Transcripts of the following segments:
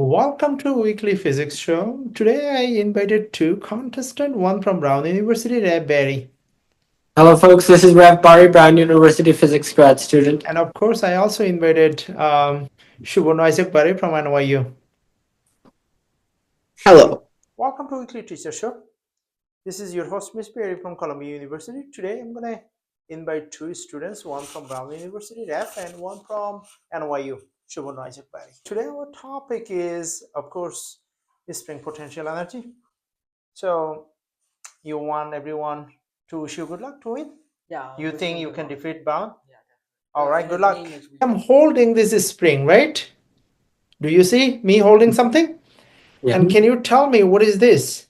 Welcome to Weekly Physics Show. Today I invited two contestants, one from Brown University, Bari. Hello folks, this is Bari, Brown University Physics grad student. And of course I also invited Suborno Bari from NYU. Hello. Welcome to Weekly Teacher Show. This is your host Miss Bari from Columbia University. Today I'm going to invite two students, one from Brown University, Ref, and one from NYU. Bari. Today our topic is, of course, spring potential energy. So you want everyone to wish you good luck to win? Yeah. You think you can defeat Brown? Yeah. All right, good luck. I'm holding this spring, right? Do you see me holding something? Yeah. And can you tell me what is this?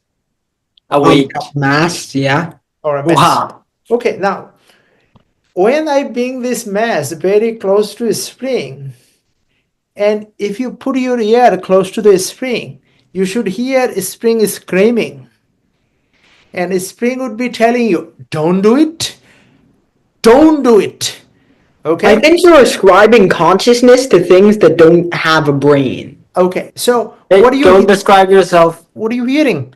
A weight. Mass, yeah. Or a mass? Wow. Okay, now when I bring this mass very close to a spring, and if you put your ear close to the spring, you should hear a spring screaming. And a spring would be telling you, don't do it. Don't do it. Okay? I think you're ascribing consciousness to things that don't have a brain. Okay, so Hey, what are you don't describe yourself. What are you hearing?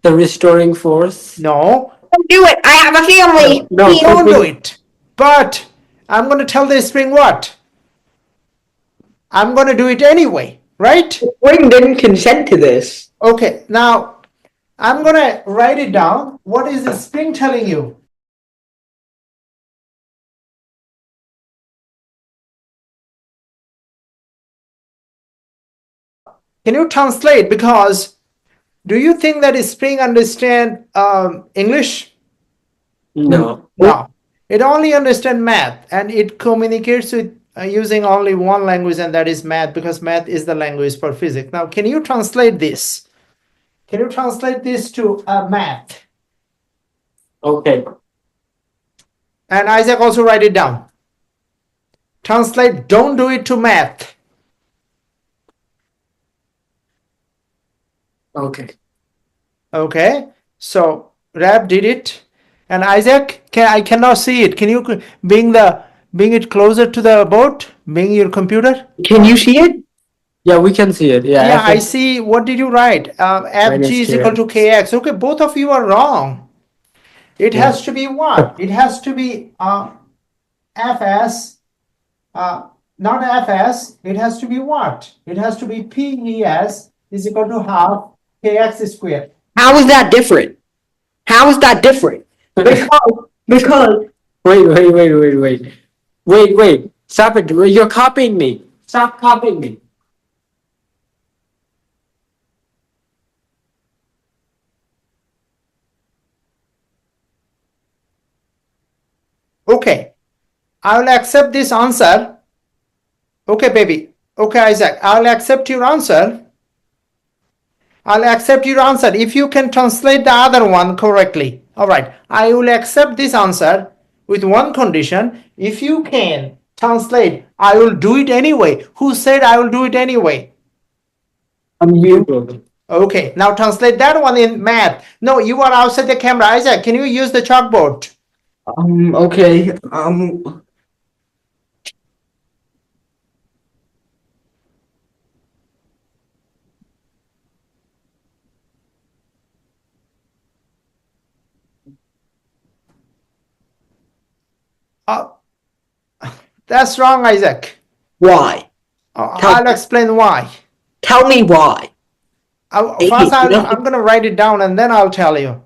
The restoring force. No. Don't do it. I have a family. No, Don't do it. But I'm going to tell the spring what? I'm going to do it anyway, right? The spring didn't consent to this. Okay, now I'm going to write it down. What is the spring telling you? Can you translate? Because do you think that spring understand English? No. No. It only understands math, and it communicates with using only one language, and that is math, because math is the language for physics. Now, can you translate this? Can you translate this to math? Okay. And Isaac, also write it down. Translate, don't do it to math. Okay. Okay. So Rab did it. And Isaac, I cannot see it. Can you bring it closer to the board? Bring your computer. Can you see it? Yeah, we can see it. Yeah. Yeah, I see. What did you write? Fg is equal to kx. Okay, both of you are wrong. It has to be what? It has to be Fs, not Fs. It has to be what? It has to be Pes is equal to half kx squared. How is that different? How is that different? Because Wait. Stop it. You're copying me. Stop copying me. Okay, I will accept this answer. Okay, baby. Okay, Isaac, I'll accept your answer. I'll accept your answer if you can translate the other one correctly. All right, I will accept this answer with one condition. If you can translate, I will do it anyway. Who said I will do it anyway? You. Okay, now translate that one in math. No, you are outside the camera. Isaac, can you use the chalkboard? okay. That's wrong, Isaac. Why? I'll explain why. Tell me why. First, I'm going to write it down and then I'll tell you.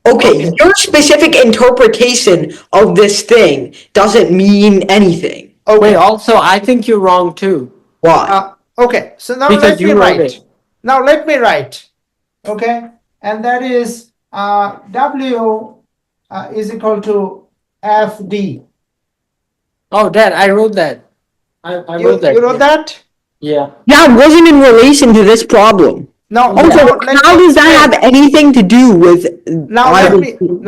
Okay, your specific interpretation of this thing doesn't mean anything. Okay. Wait, also, I think you're wrong too. Why? Okay, so now Because let me you wrote write. it. Now let me write. Okay, and that is W is equal to FD. Oh, Dad, I wrote that. I wrote that. You wrote that? Yeah. That wasn't in relation to this problem. No. Also, how does that have anything to do with? Now let me explain.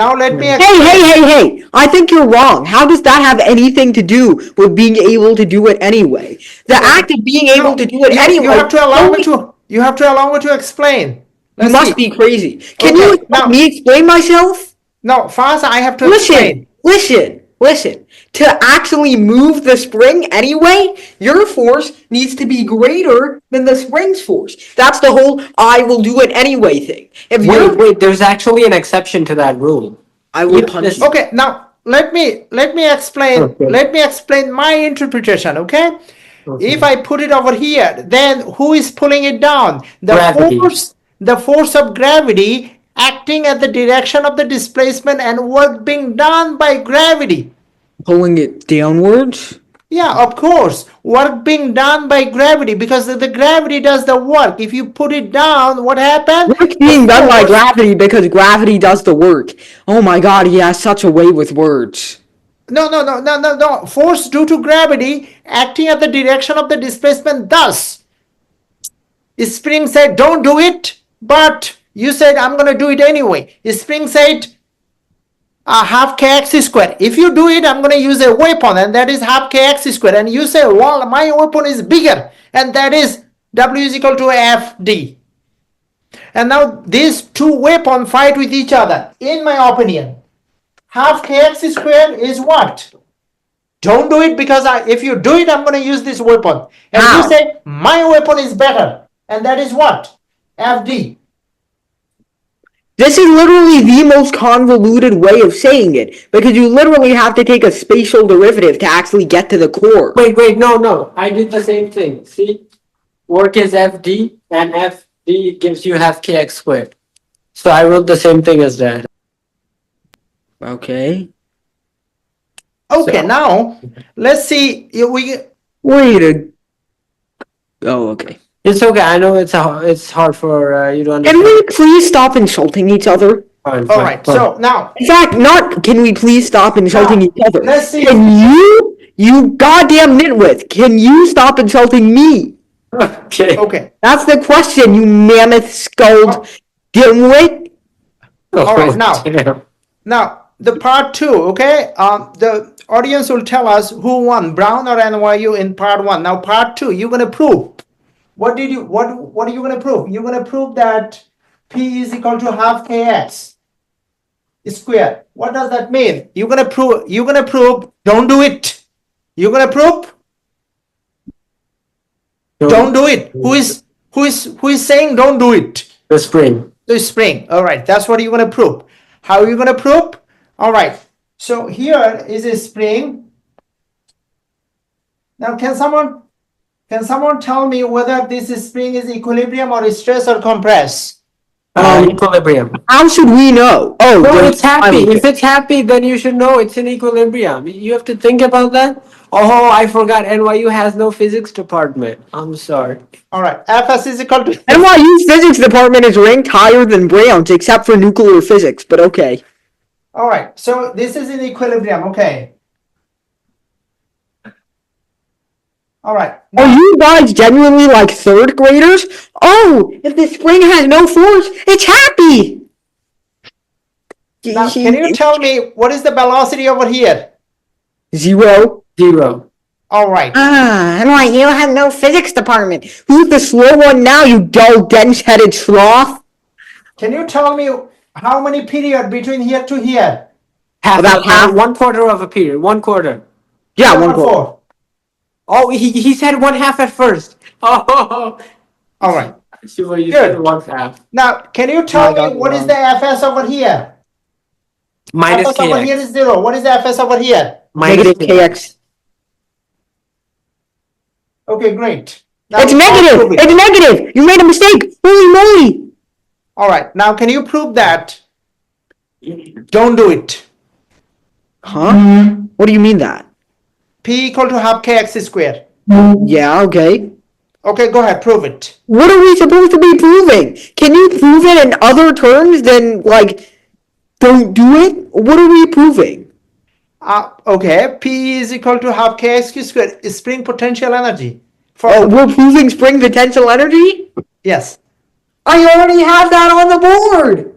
Hey! I think you're wrong. How does that have anything to do with being able to do it anyway? The act of being able to do it anyway. You have to allow me to. You have to allow me to explain. You must be crazy. Can you let me explain myself? No, first I have to explain. Listen. listen, to actually move the spring anyway, your force needs to be greater than the spring's force. That's the whole I will do it anyway thing. If you're, Wait, there's actually an exception to that rule. I will If punch this- you. Okay, now let me explain. Okay. Let me explain my interpretation. Okay, Okay. if I put it over here, then who is pulling it down? Gravity. The force of gravity acting at the direction of the displacement and work being done by gravity. Pulling it downwards? Yeah, of course, work being done by gravity because the gravity does the work. If you put it down, what happens? Work being done by force- gravity because gravity does the work. Oh my god, he has such a way with words. No. Force due to gravity acting at the direction of the displacement. Thus, spring said, "Don't do it," but you said, "I'm going to do it anyway." Spring said, half kx squared. If you do it, I'm going to use a weapon, and that is half kx squared. And you say, "Well, my weapon is bigger," and that is W is equal to Fd. And now these two weapons fight with each other. In my opinion, half kx squared is what? Don't do it because if you do it, I'm going to use this weapon. And How? you say, my weapon is better. And that is what? Fd. This is literally the most convoluted way of saying it because you literally have to take a spatial derivative to actually get to the core. Wait, no. I did the same thing. See? Work is FD, and FD gives you half kx squared. So I wrote the same thing as that. Okay. Okay, So- now let's see. Wait a. Oh, okay. It's okay. I know it's hard for you to Can understand. we please stop insulting each other? Fine, All fine, right. fine. So now, In fact, not can we please stop insulting Now, each other? let's see. Can you goddamn nitwit, can you stop insulting me? okay. That's the question, you mammoth skulled dimwit. All right, now. Damn. Now, the part two, okay? The audience will tell us who won, Brown or NYU in part one. Now, part two, you're gonna prove. What are you gonna prove? You're gonna prove that P is equal to half KX squared. What does that mean? You're gonna prove, don't do it. You're gonna prove, don't do it. Who is saying don't do it? The spring? The spring. All right, that's what you're going to prove. How are you going to prove? All right, so here is a spring. Now, can someone tell me whether this spring is equilibrium or stress or compress? Equilibrium. How should we know? Oh, No, there's- it's happy. I'm okay. If it's happy, then you should know it's in equilibrium. You have to think about that. Oh, I forgot. NYU has no physics department. I'm sorry. All right, Fs is equal to. NYU's physics department is ranked higher than Brown's except for nuclear physics, but okay. All right, so this is in equilibrium. Okay. All right. Are you guys genuinely like third graders? Oh, if the spring has no force, it's happy. Now, can you tell me what is the velocity over here? Zero. 0. All right. NYU has no physics department. Who's the slow one now, you dull, dense-headed sloth? Can you tell me how many period between here to here? About half. 1/4 of a period. 1/4. Yeah, Number one quarter. four. Oh, he said 1/2 at first. Oh, All right. Shiva, you Good. said 1/2. Now, can you tell I got me what is wrong. the Fs over here? Minus Fs over here kx. is 0. What is the Fs over here? Minus Negative kx. Okay, great. Now, It's I'll negative. prove it. It's negative. You made a mistake. Holy moly. All right. Now, can you prove that? Don't do it. Huh? What do you mean that? P equal to half kx squared. Yeah, okay. Okay, go ahead. Prove it. What are we supposed to be proving? Can you prove it in other terms than, like, don't do it? What are we proving? Okay. P is equal to half kx squared. Is spring potential energy. For Oh, we're proving spring potential energy? yes. I already have that on the board.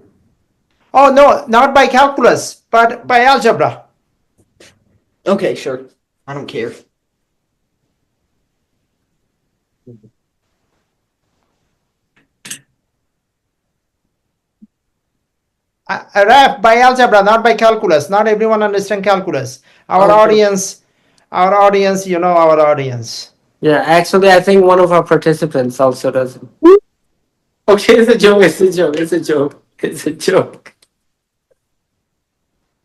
Oh no, not by calculus, but by algebra. Okay, sure. I don't care. Raf, by algebra, not by calculus. Not everyone understand calculus. Our Okay. audience, you know our audience. Yeah, actually, I think one of our participants also doesn't. Okay, it's a joke. It's a joke. It's a joke. It's a joke.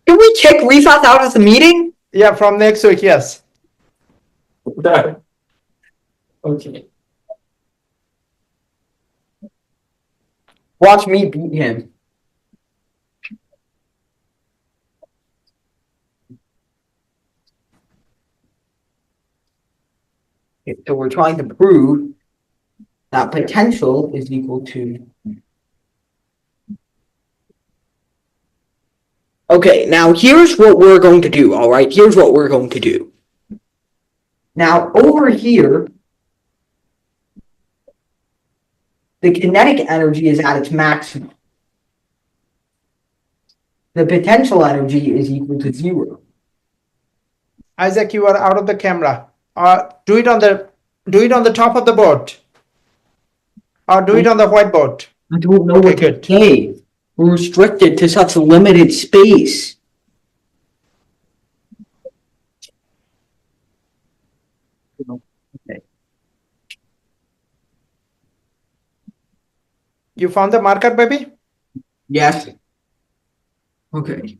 Can we kick Rifat out of the meeting? Yeah, from next week, yes. No. Okay. Watch me beat him. Okay, so we're trying to prove that potential is equal to. Okay, now here's what we're going to do, all right? Here's what we're going to do. Now, over here, the kinetic energy is at its maximum. The potential energy is equal to 0. Isaac, you are out of the camera. Do it on the top of the board. Or do it on the whiteboard. I don't know Okay, what to good. say. We're restricted to such a limited space. Okay. You found the marker, baby? Yes. Okay.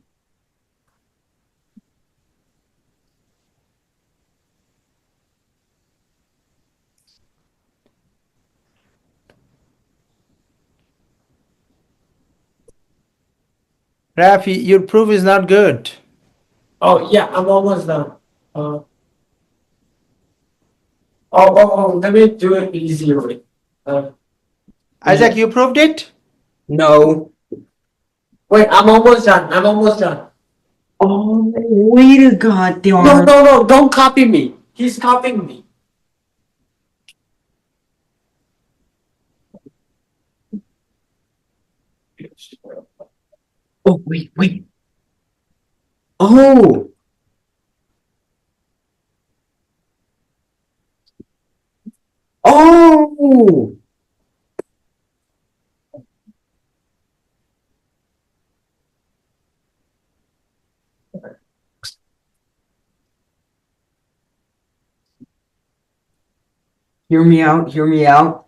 Raf, your proof is not good. Oh yeah, I'm almost done. Let me do it easier way. Isaac, you proved it? No. Wait, I'm almost done. I'm almost done. Oh, wait a goddamn. No, don't copy me. He's copying me. Oh, wait. Oh. Oh. Hear me out. Hear me out.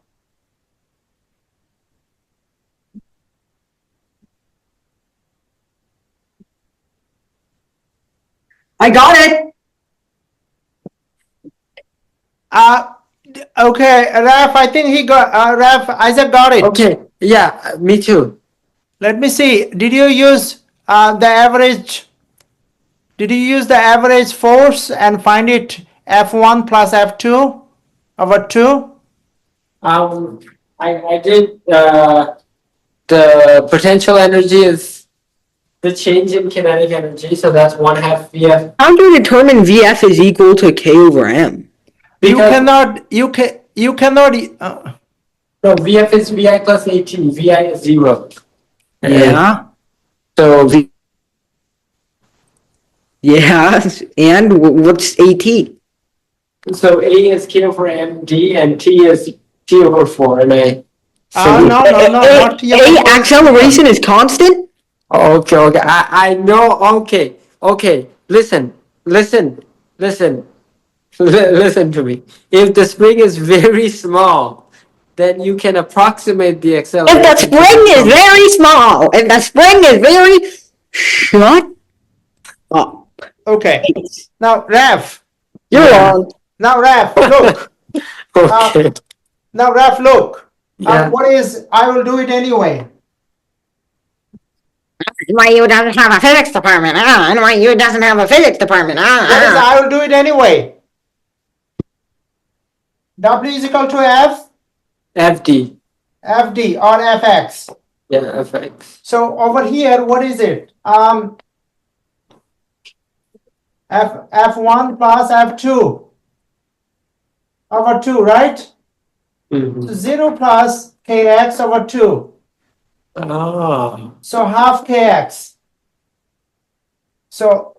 I got it. Okay, Raf, I think Isaac got it. Okay, yeah, me too. Let me see. Did you use the average? Did you use the average force and find it F1 plus F2 over 2? I did. The potential energy is the change in kinetic energy, so that's 1/2 VF. How do you determine VF is equal to K over M? You Because cannot. no, VF is VI plus AT. VI is 0. Yeah. So Yeah. And what's AT? So A is K over MD and T is T over 4. And No, not A acceleration is constant? Okay. I know. Okay. Listen to me. If the spring is very small, then you can approximate the acceleration. If the spring is very small, if the spring is very. Shut up. Okay. Now, Raf. You're wrong. Now, Raf, look. Okay. Now, Raf, look. Yeah. What is? I will do it anyway. NYU doesn't have a physics department. NYU doesn't have a physics department. What is? I will do it anyway. W is equal to F. FD. FD or Fx. Yeah, FX. So over here, what is it? F1 plus F2 over 2, right? Mm-hmm. So 0 plus Kx over 2. Oh. So half Kx. So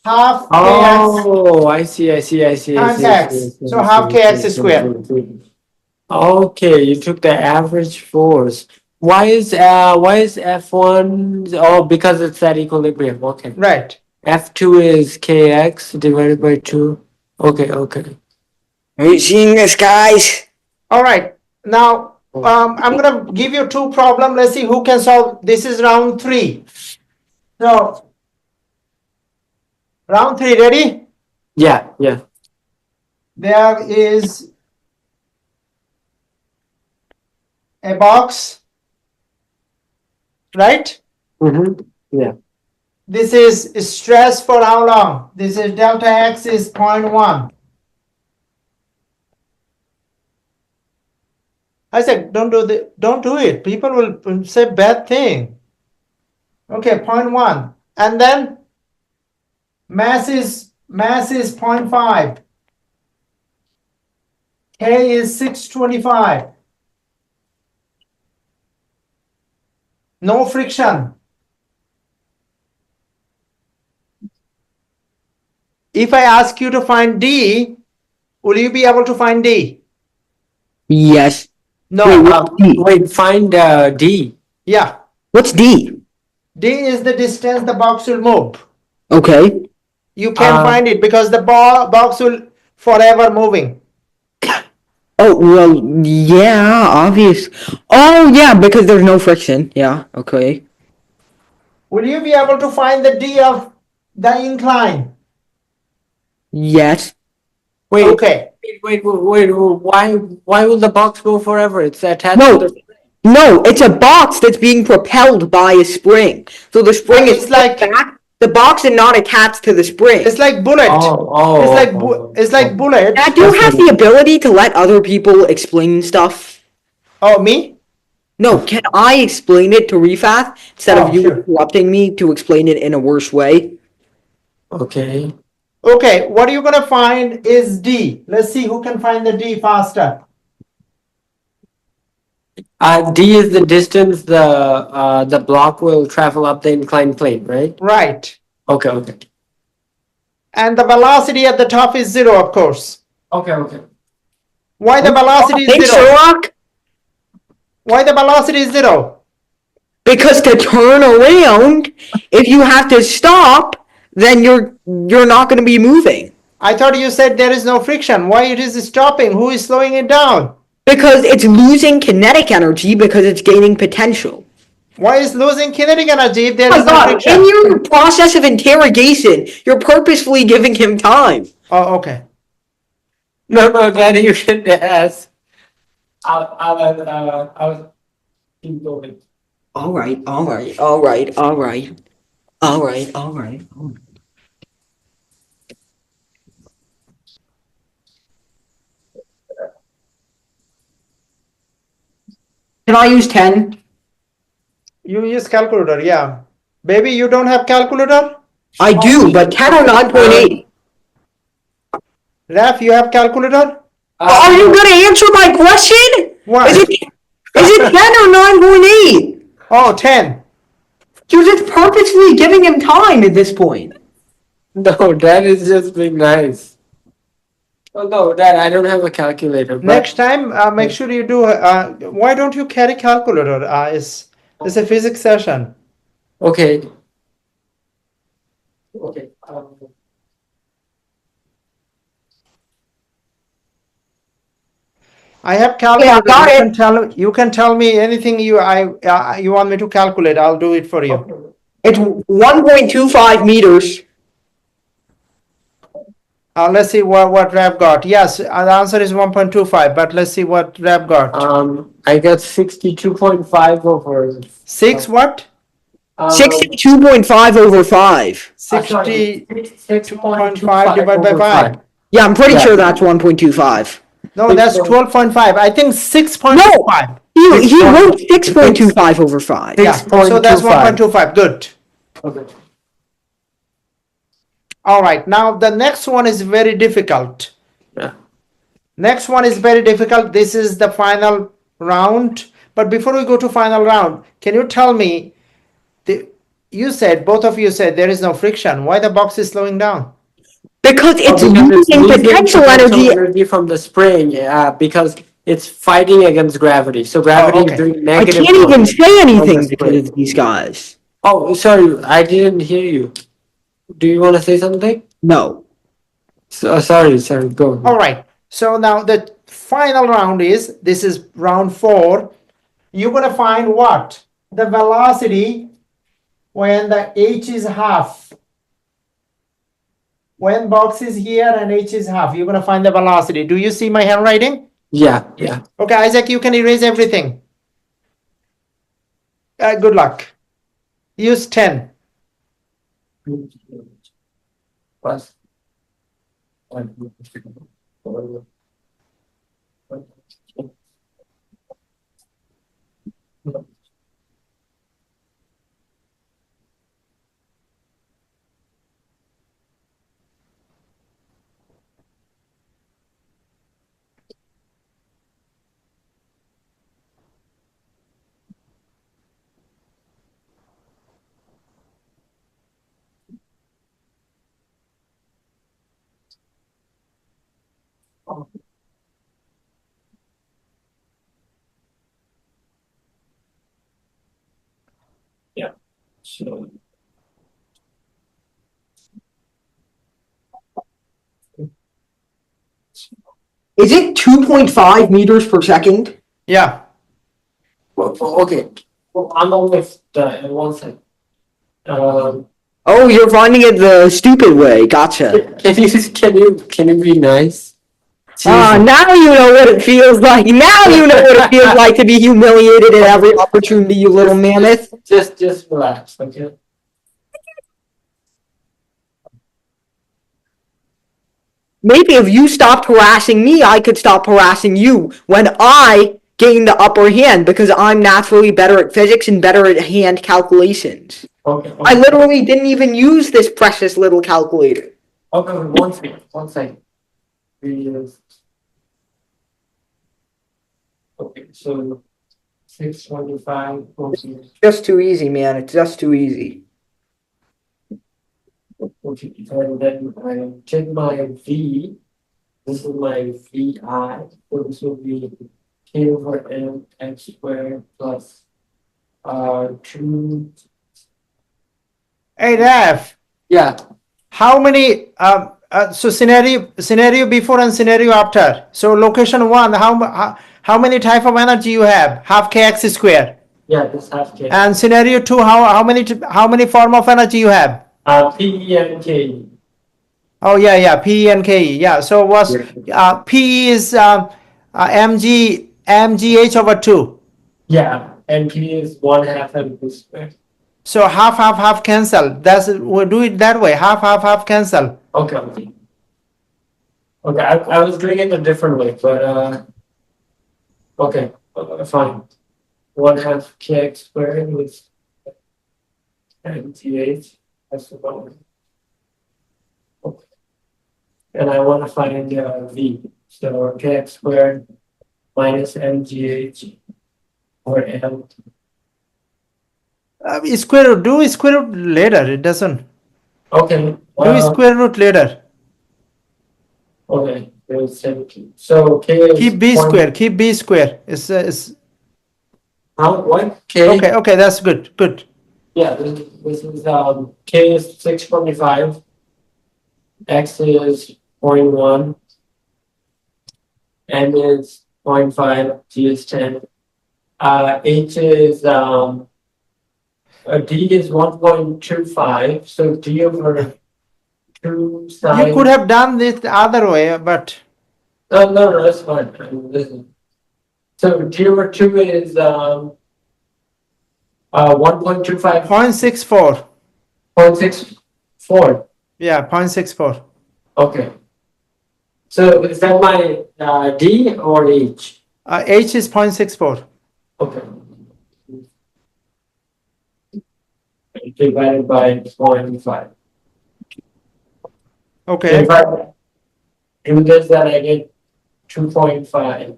half Kx Oh, I see. times X. So half Kx squared. Okay, you took the average force. why is F1? Oh, because it's at equilibrium. Okay. Right. F2 is kx divided by 2. Okay, okay. Are you seeing this, guys? All right. Now, I'm going to give you two problems. Let's see who can solve. This is round 3. So, round 3, ready? Yeah, yeah. There is a box, right? Mm-hmm. Yeah. This is stress for how long? This is delta x is 0.1. I said, don't do it. People will say bad thing. Okay, 0.1. And then mass is 0.5. K is 625. No friction. If I ask you to find D, will you be able to find D? Yes. No. Wait, find D. Yeah. What's D? D is the distance the box will move. Okay. You can't find it because the box will forever moving. Oh, well, yeah, obvious. Oh, yeah, because there's no friction. Yeah, okay. Will you be able to find the D of the incline? Yes. Wait, Okay. wait. Why will the box go forever? It's attached No. to the. No, it's a box that's being propelled by a spring. So the spring It's is like- back. The box is not attached to the spring. It's like bullet. It's like bullet. Now, do you have the ability to let other people explain stuff? Oh, me? No, can I explain it to Rifath instead Oh, of you sure. interrupting me to explain it in a worse way? Okay. Okay, what you're gonna find is D. Let's see who can find the D faster. D is the distance the block will travel up the inclined plane, right? Right. Okay, okay. And the velocity at the top is 0, of course. Okay, okay. Why the velocity is Thanks, 0? Sherlock. Why the velocity is 0? Because to turn around, if you have to stop, then you're not going to be moving. I thought you said there is no friction. Why it is stopping? Who is slowing it down? Because it's losing kinetic energy because it's gaining potential. Why is losing kinetic energy if there Oh is my no god, friction? in your process of interrogation, you're purposefully giving him time. Oh, okay. No, Daddy, you should ask. I'll keep going. Alright. Can I use 10? You use calculator, yeah. Baby, you don't have calculator? I do, but 10 or 9.8. Raf, you have calculator? Are you gonna answer my question? What? Is it 10 or 9.8? Oh, 10. You're just purposely giving him time at this point. No, Dad is just being nice. Oh no, Dad, I don't have a calculator. But Next time, make sure you do. Why don't you carry calculator? It's a physics session. Okay. Okay. I have calculator. Yeah, got You can tell me anything you want me to calculate. I'll do it for you. It's 1.25 meters. Let's see what Raf got. Yes, the answer is 1.25. But let's see what Raf got. I got 62.5 over 6 what? 62.5 over 5. 62.5 divided by 5. Yeah, I'm pretty Yeah. sure that's 1.25. No, that's 12.5. I think 6.25. He wrote 6.25 over 5. Yeah, so that's 1.25. Good. Okay. All right. Now the next one is very difficult. Yeah. Next one is very difficult. This is the final round. But before we go to final round, can you tell me, both of you said there is no friction. Why the box is slowing down? Because it's Because losing potential energy. from the spring. Yeah, because it's fighting against gravity. So gravity okay. is doing I negative. can't even motion say on anything the because spring. of these guys. Oh, sorry, I didn't hear you. Do you want to say something? No. So, sorry, go. All right. So now the final round is, this is round 4. You're going to find what? The velocity when the h is half. When box is here and h is half, you're going to find the velocity. Do you see my handwriting? Yeah, yeah. Okay, Isaac, you can erase everything. Good luck. Use 10. Plus. Yeah. So. Is it 2.5 meters per second? Yeah. Okay. Well, I'm almost in 1 second. Oh, you're finding it the stupid way. Gotcha. Can you be nice? Now you know what it feels like. Now you know what it feels like to be humiliated at every opportunity, you little mammoth. Just relax, okay? Maybe if you stopped harassing me, I could stop harassing you when I gain the upper hand because I'm naturally better at physics and better at hand calculations. Okay. I literally didn't even use this precious little calculator. Okay, 1 second. 1 second. Okay, so 625. Just too easy, man. It's just too easy. Okay, and then I check my V. This is my VI. So this will be K over M X squared plus 2. Hey, Raf, Yeah. how many, so scenario before and scenario after. So location 1, how many type of energy you have? Half kx square. Yeah, this half K. And scenario 2, how many form of energy you have? P and K. Oh yeah, P and K. Yeah. So P is mgh over 2. Yeah, and P is 1/2 mv squared. So half cancel. We'll do it that way. Half cancel. Okay. Okay, I was doing it a different way, but okay, fine. 1/2 kx squared with mgh. That's the one. Okay. And I want to find v. So kx squared minus mgh or m. Do square root later. It doesn't. Okay. Do square root later. Okay. There's 17. So k is Keep b square. Keep b square. It's how what k? okay. That's good. Good. Yeah, this is k is 625, x is 0.1, m is 0.5, g is 10, h is d is 1.25, so d over 2 sine. You could have done this the other way, but No, that's fine. I mean, listen. So d over 2 is 1.25. 0.64. 0.64. Yeah, 0.64. Okay. So is that my D or H? H is 0.64. Okay. Divided by 0.5. Okay. If I do this, then I get 2.5.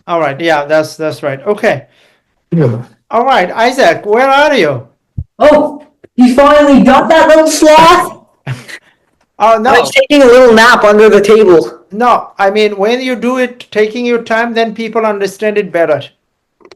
All right. Yeah, that's right. Okay. Yeah. All right, Isaac, where are you? Oh, he finally got that little sloth? Oh I no. was taking a little nap under the table. No, I mean, when you do it, taking your time, then people understand it better.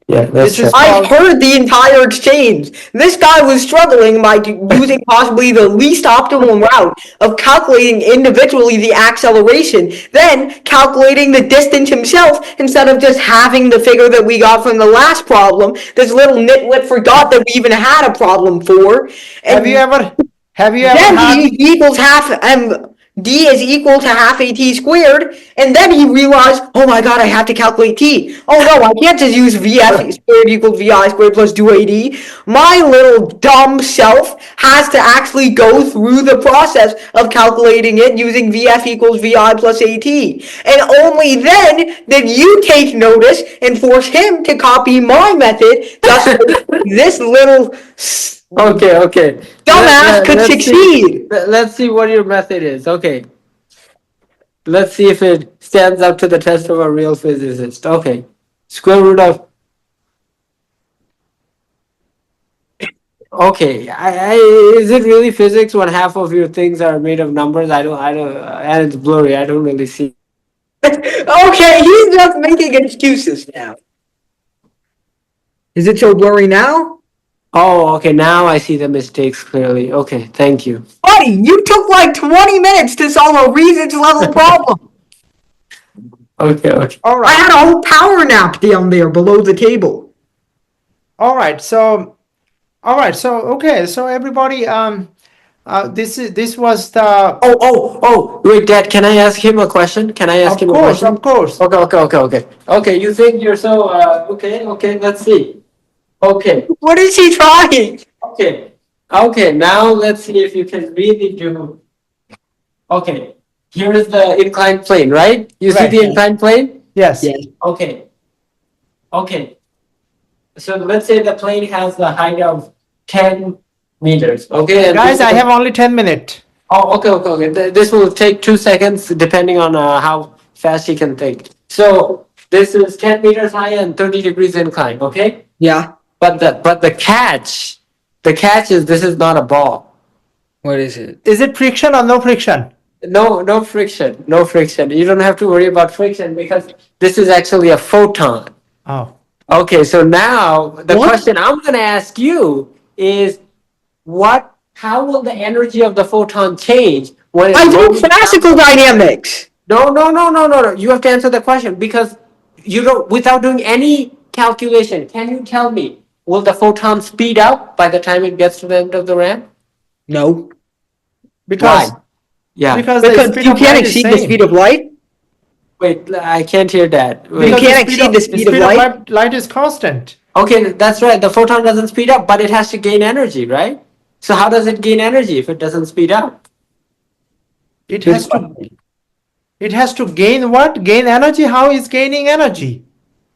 Yeah, This is I called, heard the entire exchange. This guy was struggling by using possibly the least optimal route of calculating individually the acceleration, then calculating the distance himself instead of just having the figure that we got from the last problem. This little nitwit forgot that we even had a problem for. have And you ever then had, he equals half d is equal to half a t squared, and then he realized, oh my god, I have to calculate t. Oh no, I can't just use vf squared equals vi squared plus 2ad. My little dumb self has to actually go through the process of calculating it using vf equals vi plus at. And only then did you take notice and force him to copy my method, thus this little Okay. dumbass could Let's succeed. let's see what your method is. Okay. Let's see if it stands up to the test of a real physicist. Okay. Square root of. Okay. Is it really physics when half of your things are made of numbers? I don't, and it's blurry. I don't really see. Okay, he's just making excuses now. Is it so blurry now? Oh, okay. Now I see the mistakes clearly. Okay. Thank you. Buddy, you took like 20 minutes to solve a reasons level problem. Okay. all I right, had a whole power nap down there below the table. all right. So, okay. So everybody, this was the, Wait, Dad, can I ask him a question? Can I ask him a question? of course. Okay. Okay, you think you're so, okay, let's see. Okay, What is he trying? okay, now let's see if you can really do. Okay, here is the inclined plane, right? You see Right. the inclined plane? Yes. Yeah. Okay. So let's say the plane has the height of 10 meters, okay? And Guys, this I is- have only 10 minutes. Oh, okay. This will take 2 seconds depending on how fast you can think. So this is 10 meters high and 30 degrees incline, okay? Yeah. But the catch is this is not a ball. What is it? Is it friction or no friction? No friction. You don't have to worry about friction because this is actually a photon. Oh. Okay, so now the What? question I'm going to ask you is how will the energy of the photon change when it's I do rolling classical down? dynamics. No. You have to answer the question because you don't, without doing any calculation, can you tell me, will the photon speed up by the time it gets to the end of the ramp? No. Because Why? Yeah. because the Because speed you of can't light is exceed the same. speed of light. Wait, I can't hear that. Wait. You Because can't exceed the speed of light. light is constant. Okay, that's right. The photon doesn't speed up, but it has to gain energy, right? So how does it gain energy if it doesn't speed up? It has to gain what? Gain energy? How is gaining energy?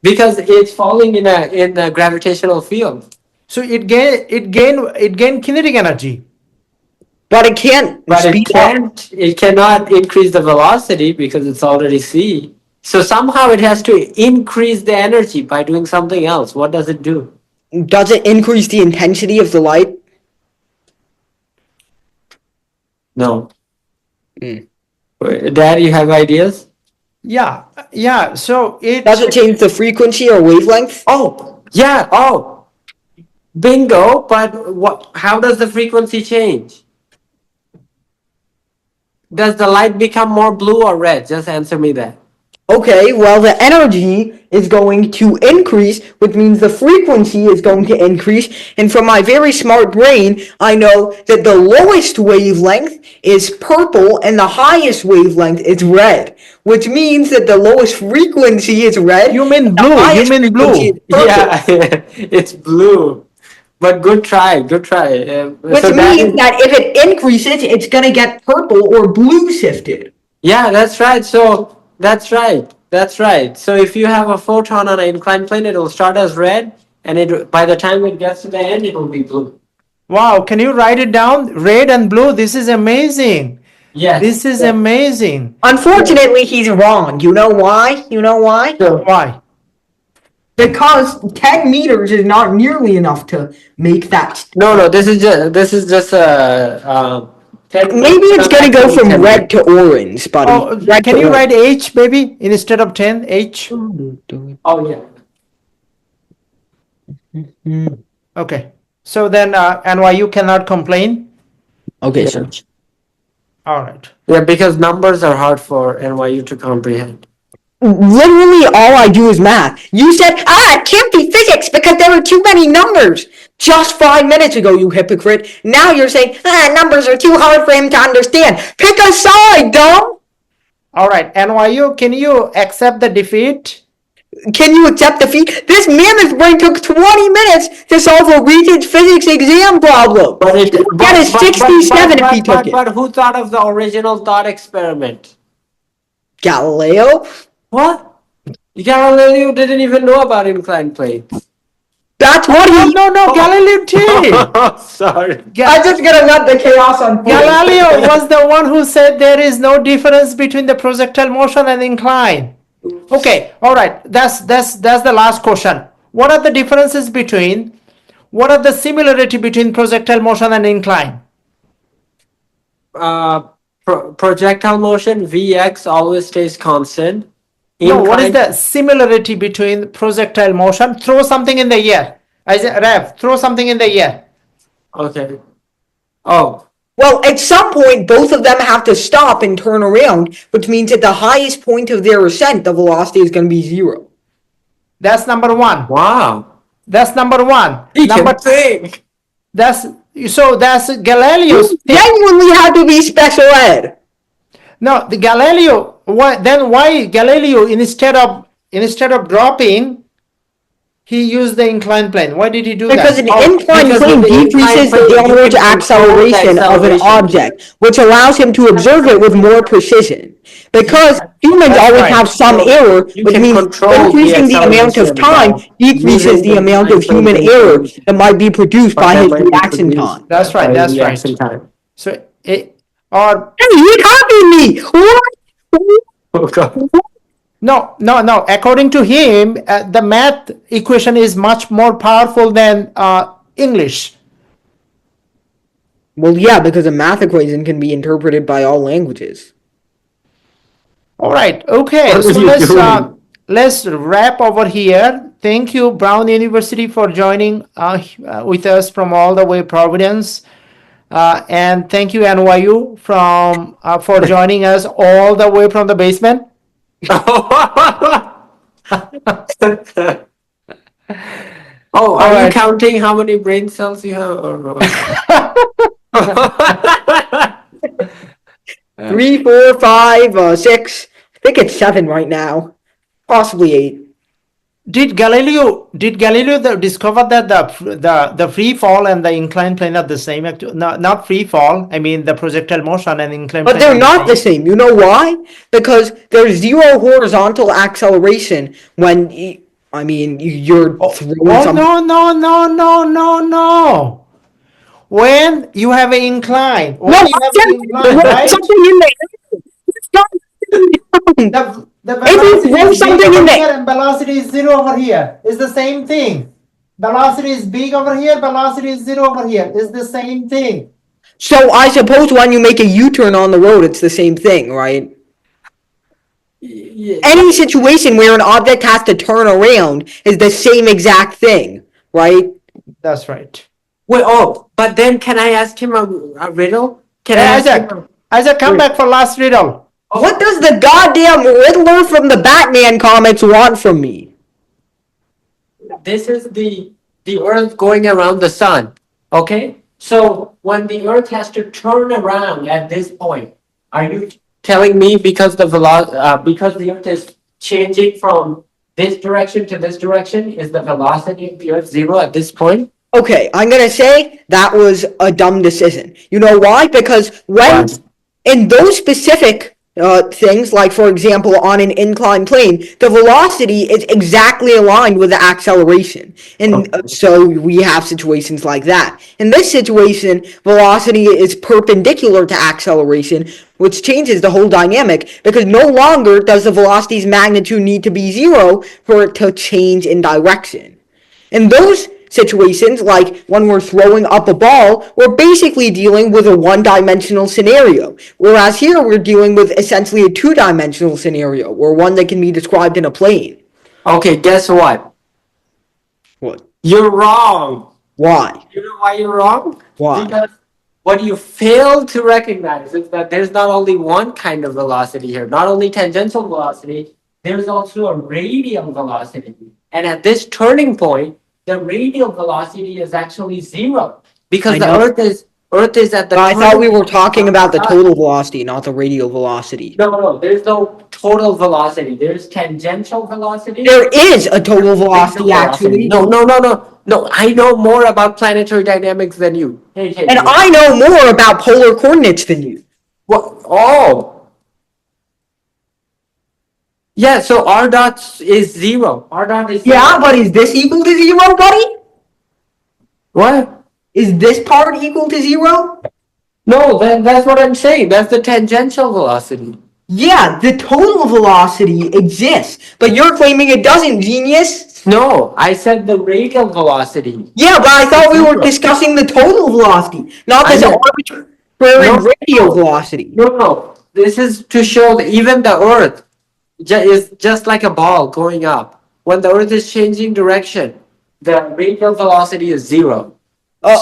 Because it's falling in a gravitational field. So it gain kinetic energy. But it can't But speed up. it cannot increase the velocity because it's already c. So somehow it has to increase the energy by doing something else. What does it do? Does it increase the intensity of the light? No. Mm. Dad, you have ideas? Yeah. So it Does it change the frequency or wavelength? Oh, yeah. Oh, bingo. But how does the frequency change? Does the light become more blue or red? Just answer me that. Okay, well, the energy is going to increase, which means the frequency is going to increase. And from my very smart brain, I know that the lowest wavelength is purple and the highest wavelength is red, which means that the lowest frequency is red. You mean and the blue, highest you mean blue. frequency is purple. Yeah, it's blue. But good try. Which So means that if it increases, it's going to get purple or blue shifted. yeah, that's right. So that's right. So if you have a photon on an inclined plane, it will start as red, and by the time it gets to the end, it will be blue. Wow, can you write it down? Red and blue. This is amazing. Yes. This is amazing. Unfortunately, he's wrong. You know why? So, Why? Because 10 meters is not nearly enough to make that. no. This is just Maybe it's gonna go from red to orange, buddy. Oh, Red can to you orange. write H, baby, instead of 10? H? Oh, yeah. Okay. So then NYU cannot complain? Okay, Yeah. sir. All right. Yeah, because numbers are hard for NYU to comprehend. Literally all I do is math. You said, it can't be physics because there are too many numbers. Just 5 minutes ago, you hypocrite. Now you're saying, numbers are too hard for him to understand. Pick a side, dumb. All right. NYU, can you accept the defeat? Can you accept defeat? This mammoth brain took 20 minutes to solve a Regents physics exam problem. That is 67 if he took it. But who thought of the original thought experiment? Galileo? What? Galileo didn't even know about inclined planes. That's what he... No, Galileo did. Sorry. I'm just gonna let the chaos unfold. Galileo was the one who said there is no difference between the projectile motion and incline. Okay, all right. That's the last question. What are the differences between? What are the similarity between projectile motion and incline? Projectile motion, Vx always stays constant. No, what is Inclined- the similarity between projectile motion? Throw something in the air. Rev, throw something in the air. Okay. Oh, Well, at some point, both of them have to stop and turn around, which means at the highest point of their ascent, the velocity is going to be 0. That's number one. wow. That's number one. He Number can think. that's Galileo's. Genuinely had to be special ed. No, the Galileo. Why Galileo instead of dropping, he used the inclined plane? Why did he do Because that? an inclined because plane with the decreases inclined the plane, you downward can control the acceleration of an acceleration. object, which allows him to observe it with more precision. Because humans That's always right. have some error, You which can means control the increasing the amount of acceleration time by decreases using the the amount of inclined human plane error information. that might be produced by That his might be reaction produced time. That's right. by That's reaction right. time. So or Hey, you copied me! What? Oh, God. no. According to him, the math equation is much more powerful than English. Well, yeah, because a math equation can be interpreted by all languages. All right. Okay. What So are you doing? let's wrap over here. Thank you, Brown University, for joining with us from all the way Providence, and thank you NYU for joining us all the way from the basement. Oh, are you right. counting how many brain cells you have? Or... 3, 4, 5, 6. I think it's 7 right now. Possibly 8. Did Galileo discover that the free fall and the inclined plane are the same? Not free fall. I mean the projectile motion and inclined But plane. they're are not the same. You know why? Because there's 0 horizontal acceleration when you're throwing something. No. When you have an incline. When No, you have an incline, right? something in there. It's not- The If you velocity throw is something big in over there- here and velocity is 0 over here. It's the same thing. Velocity is big over here, velocity is 0 over here. It's the same thing. So I suppose when you make a U-turn on the road, it's the same thing, right? Yeah. Any situation where an object has to turn around is the same exact thing, right? That's right. Wait, but then can I ask him a riddle? Can I Hey, ask him Isaac, come back for last riddle. What does the goddamn Riddler from the Batman comics want from me? This is the Earth going around the sun. Okay, so when the Earth has to turn around at this point, are you telling me because the Earth is changing from this direction to this direction, is the velocity of the Earth 0 at this point? Okay, I'm gonna say that was a dumb decision. You know why? Because when in those specific things, like for example on an inclined plane, the velocity is exactly aligned with the acceleration, and so we have situations like that. In this situation, velocity is perpendicular to acceleration, which changes the whole dynamic because no longer does the velocity's magnitude need to be 0 for it to change in direction. In those situations, like when we're throwing up a ball, we're basically dealing with a one-dimensional scenario. Whereas here, we're dealing with essentially a two-dimensional scenario, or one that can be described in a plane. Okay, guess what? What? You're wrong. Why? You know why you're wrong? Why? Because what you fail to recognize is that there's not only one kind of velocity here, not only tangential velocity, there's also a radial velocity. And at this turning point, the radial velocity is actually zero because I the know. Earth is at the. But I thought we turning were talking about the point. total velocity, not the radial velocity. No, there's no total velocity. There's tangential velocity. There is a total Radial velocity, actually. No, I know more about planetary dynamics than you. Hey, And I know more about polar coordinates than you. What? Oh. Yeah, so R dot is zero. R dot is Yeah, zero. but is this equal to zero, buddy? What? Is this part equal to zero? No, that's what I'm saying. That's the tangential velocity. Yeah, the total velocity exists, but you're claiming it doesn't, genius. No, I said the radial velocity. Yeah, but I thought we were Zero. discussing the total velocity, not this I know. arbitrary No. radial velocity. No. This is to show that even the Earth is just like a ball going up. When the Earth is changing direction, the radial velocity is zero.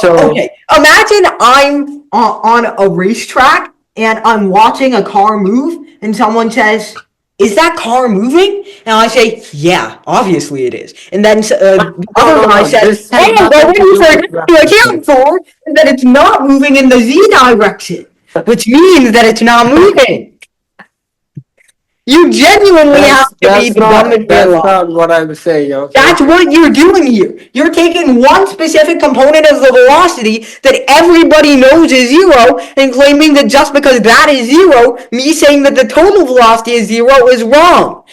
So- Okay, imagine I'm on a racetrack and I'm watching a car move, and someone says, "Is that car moving?" And I say, "Yeah, obviously it is." And then the other no, guy no, says, this has "Hey, but nothing what to you do with forgot to account for is that it's not moving in the z direction, which means that it's not moving." You genuinely have to be the dumb and That's realize. not what I'm saying. Okay? That's what you're doing here. You're taking one specific component of the velocity that everybody knows is zero and claiming that just because that is zero, me saying that the total velocity is zero is wrong.